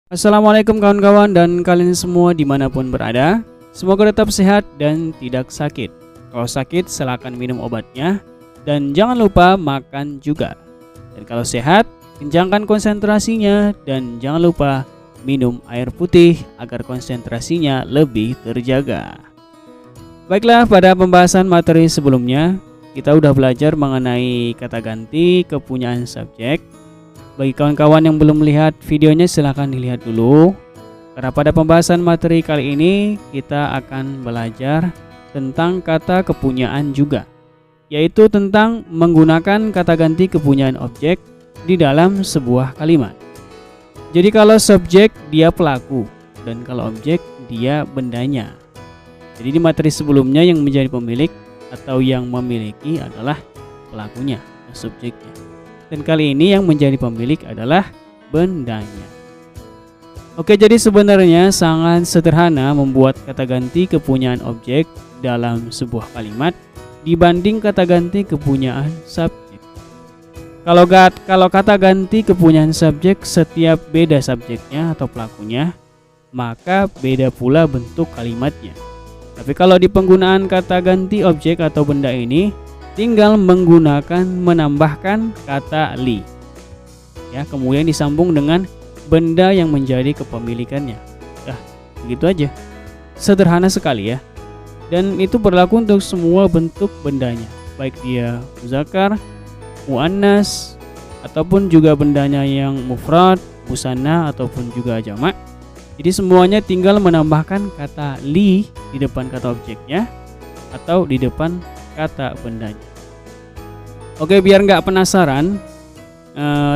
Assalamualaikum kawan-kawan dan kalian semua dimanapun berada. Semoga tetap sehat dan tidak sakit. Kalau sakit silakan minum obatnya dan jangan lupa makan juga. Dan kalau sehat, kencangkan konsentrasinya dan jangan lupa minum air putih agar konsentrasinya lebih terjaga. Baiklah, pada pembahasan materi sebelumnya kita udah belajar mengenai kata ganti kepunyaan subjek. Bagi kawan-kawan yang belum melihat videonya silahkan dilihat dulu. Karena pada pembahasan materi kali ini kita akan belajar tentang kata kepunyaan juga, yaitu tentang menggunakan kata ganti kepunyaan objek di dalam sebuah kalimat. Jadi kalau subjek dia pelaku dan kalau objek dia bendanya. Jadi di materi sebelumnya yang menjadi pemilik atau yang memiliki adalah pelakunya, subjeknya. Dan kali ini yang menjadi pemilik adalah bendanya. Oke, jadi sebenarnya sangat sederhana membuat kata ganti kepunyaan objek dalam sebuah kalimat dibanding kata ganti kepunyaan subjek. Kalau kata ganti kepunyaan subjek setiap beda subjeknya atau pelakunya, maka beda pula bentuk kalimatnya. Tapi kalau di penggunaan kata ganti objek atau benda ini, tinggal menambahkan kata li, ya, kemudian disambung dengan benda yang menjadi kepemilikannya. Begitu aja, sederhana sekali ya. Dan itu berlaku untuk semua bentuk bendanya, baik dia muzakkar, muannas, ataupun juga bendanya yang mufrad, musanna ataupun juga jamak. Jadi semuanya tinggal menambahkan kata li di depan kata objeknya atau di depan kata bendanya. Oke, biar nggak penasaran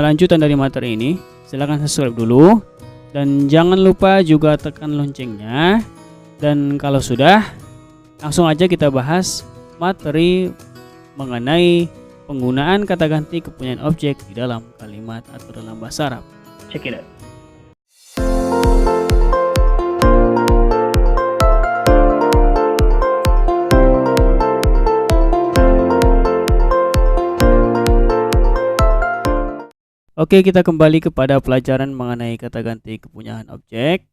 lanjutan dari materi ini, silahkan subscribe dulu dan jangan lupa juga tekan loncengnya. Dan kalau sudah, langsung aja kita bahas materi mengenai penggunaan kata ganti kepunyaan objek di dalam kalimat atau dalam bahasa Arab. Check it out. Oke, kita kembali kepada pelajaran mengenai kata ganti kepunyaan objek.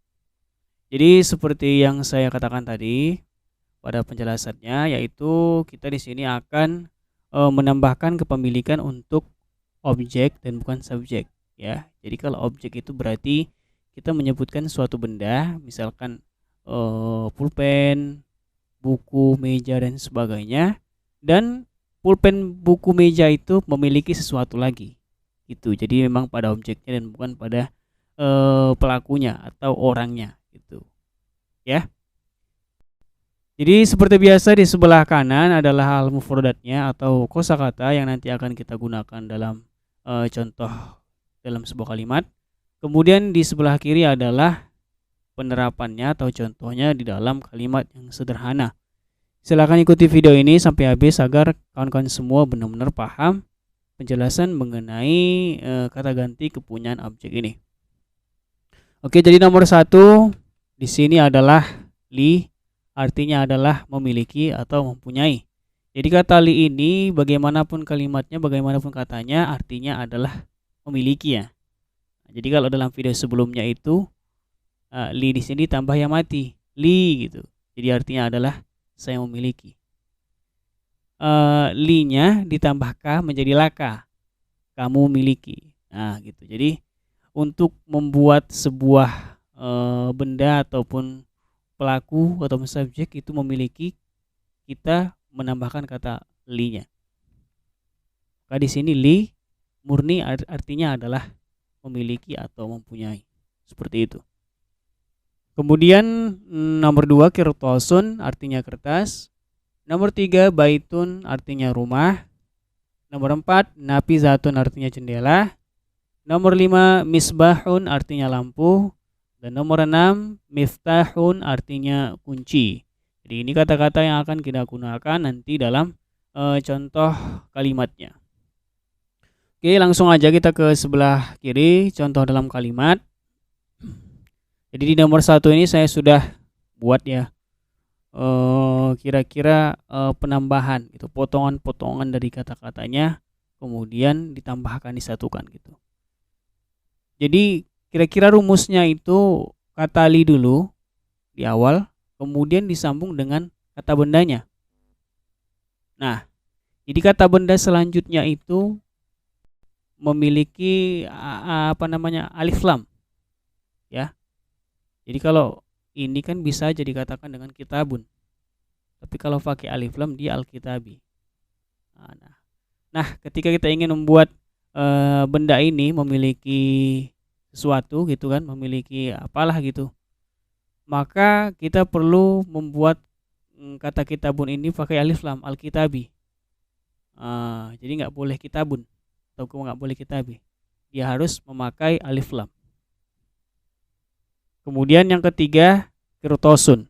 Jadi seperti yang saya katakan tadi pada penjelasannya, yaitu kita di sini akan menambahkan kepemilikan untuk objek dan bukan subjek, ya. Jadi kalau objek itu berarti kita menyebutkan suatu benda, misalkan pulpen, buku, meja dan sebagainya. Dan pulpen, buku, meja itu memiliki sesuatu lagi. Itu jadi memang pada objeknya dan bukan pada pelakunya atau orangnya gitu ya. Jadi seperti biasa di sebelah kanan adalah al mufradatnya atau kosakata yang nanti akan kita gunakan dalam contoh dalam sebuah kalimat. Kemudian di sebelah kiri adalah penerapannya atau contohnya di dalam kalimat yang sederhana. Silakan ikuti video ini sampai habis agar kawan-kawan semua benar-benar paham penjelasan mengenai kata ganti kepunyaan objek ini. Oke, jadi nomor 1 di sini adalah li, artinya adalah memiliki atau mempunyai. Jadi kata li ini bagaimanapun kalimatnya, bagaimanapun katanya, artinya adalah memiliki ya. Jadi kalau dalam video sebelumnya itu li di sini tambah yang mati, li gitu. Jadi artinya adalah saya memiliki. Li-nya ditambah ka menjadi laka, kamu miliki. Nah gitu. Jadi untuk membuat sebuah benda ataupun pelaku atau subjek itu memiliki, kita menambahkan kata li-nya. Maka di sini li murni artinya adalah memiliki atau mempunyai. Seperti itu. Kemudian nomor 2 kirtosun artinya kertas. Nomor 3 baitun artinya rumah. Nomor 4 nafizatun artinya jendela. Nomor 5 misbahun artinya lampu. Dan nomor 6 miftahun artinya kunci. Jadi ini kata-kata yang akan kita gunakan nanti dalam contoh kalimatnya. Oke, langsung aja kita ke sebelah kiri contoh dalam kalimat. Jadi di nomor 1 ini saya sudah buat ya kira-kira penambahan gitu, potongan-potongan dari kata-katanya kemudian ditambahkan, disatukan gitu. Jadi kira-kira rumusnya itu kata li dulu di awal, kemudian disambung dengan kata bendanya. Nah, jadi kata benda selanjutnya itu memiliki alif lam, ya. Jadi kalau ini kan bisa jadi katakan dengan kitabun, tapi kalau pakai alif lam dia alkitabi. Nah, ketika kita ingin membuat benda ini memiliki sesuatu gitu kan, memiliki apalah gitu, maka kita perlu membuat kata kitabun ini pakai alif lam, alkitabi. Jadi nggak boleh kitabun atau nggak boleh kitabi, dia harus memakai alif lam. Kemudian yang ketiga, kirtosun.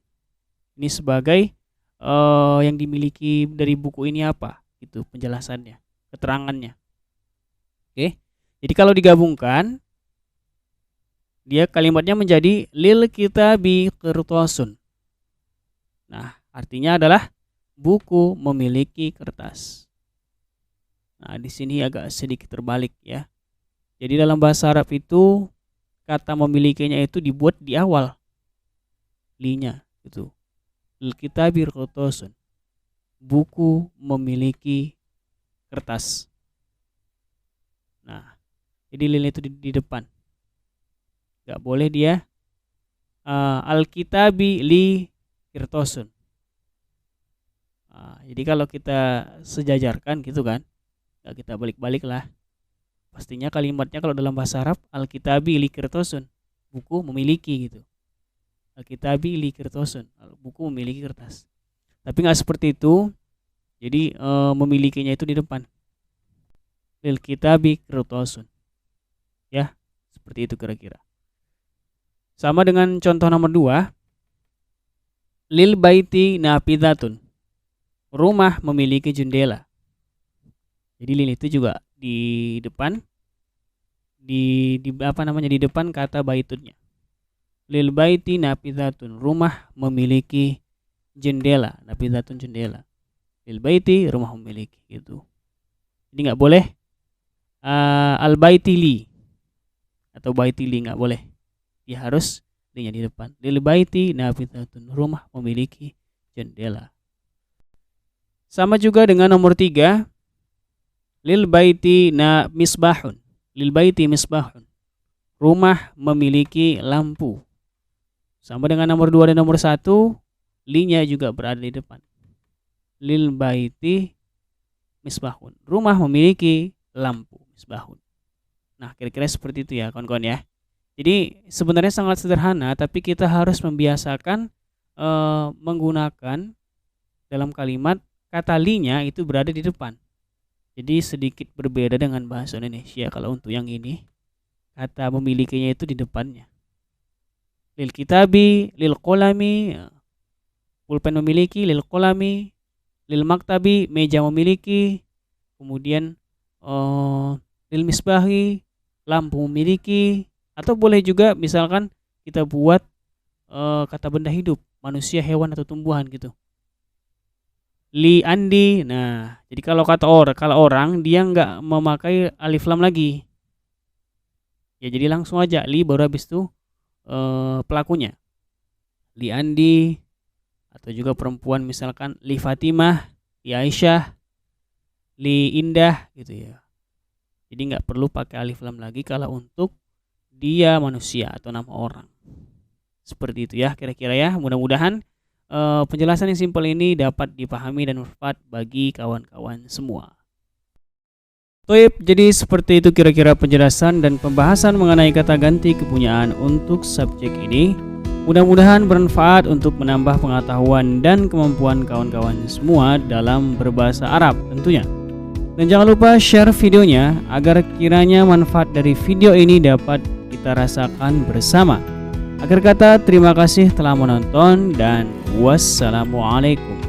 Ini sebagai yang dimiliki dari buku ini apa, itu penjelasannya, keterangannya. Oke, jadi kalau digabungkan, dia kalimatnya menjadi lil kitabi qirtasun. Nah, artinya adalah buku memiliki kertas. Nah, di sini agak sedikit terbalik ya. Jadi dalam bahasa Arab itu kata memilikinya itu dibuat di awal linya gitu. Lil kitabi qirtasun. Buku memiliki kertas. Nah, jadi lil itu di depan. Gak boleh dia alkitabi li qirtasun. Jadi kalau kita sejajarkan gitu kan, gak kita balik-balik lah. Pastinya kalimatnya kalau dalam bahasa Arab alkitabi li qirtasun, buku memiliki gitu. Alkitabi li qirtasun, buku memiliki kertas. Tapi gak seperti itu. Jadi memilikinya itu di depan. Lil kitabi qirtasun. Ya, seperti itu kira-kira. Sama dengan contoh nomor 2. Lil baiti nafidatun. Rumah memiliki jendela. Jadi lil itu juga di depan di depan kata baitunnya. Lil baiti nafidatun. Rumah memiliki jendela. Nafidatun jendela. Lil baiti rumah memiliki gitu. Jadi enggak boleh al baiti li atau baiti li, enggak boleh. Dia harus linya di depan. Lil baiti nafidatun. Rumah memiliki jendela. Sama juga dengan nomor 3. Lil baiti na misbahun. Lil baiti misbahun. Rumah memiliki lampu. Sama dengan nomor 2 dan nomor 1. Linya juga berada di depan. Lil baiti misbahun. Rumah memiliki lampu. Misbahun. Nah, kira-kira seperti itu ya kawan-kawan ya. Jadi sebenarnya sangat sederhana, tapi kita harus membiasakan menggunakan dalam kalimat kata linya itu berada di depan. Jadi sedikit berbeda dengan bahasa Indonesia. Kalau untuk yang ini, kata memilikinya itu di depannya. Lil kitabi, lil qolami, pulpen memiliki, lil qolami, lil maktabi, meja memiliki, kemudian lil misbahi, lampu memiliki. Atau boleh juga misalkan kita buat kata benda hidup, manusia, hewan atau tumbuhan gitu. Li andi. Nah, jadi kalau orang dia nggak memakai alif lam lagi. Ya jadi langsung aja li baru habis itu pelakunya. Li andi, atau juga perempuan misalkan li Fatimah, li Aisyah, li Indah gitu ya. Jadi nggak perlu pakai alif lam lagi kalau untuk dia manusia atau nama orang. Seperti itu ya kira-kira ya. Mudah-mudahan penjelasan yang simpel ini dapat dipahami dan bermanfaat bagi kawan-kawan semua. Toib, jadi seperti itu kira-kira penjelasan dan pembahasan mengenai kata ganti kepunyaan untuk subjek ini. Mudah-mudahan bermanfaat untuk menambah pengetahuan dan kemampuan kawan-kawan semua dalam berbahasa Arab tentunya. Dan jangan lupa share videonya agar kiranya manfaat dari video ini dapat kita rasakan bersama. Akhir kata, terima kasih telah menonton dan wassalamualaikum.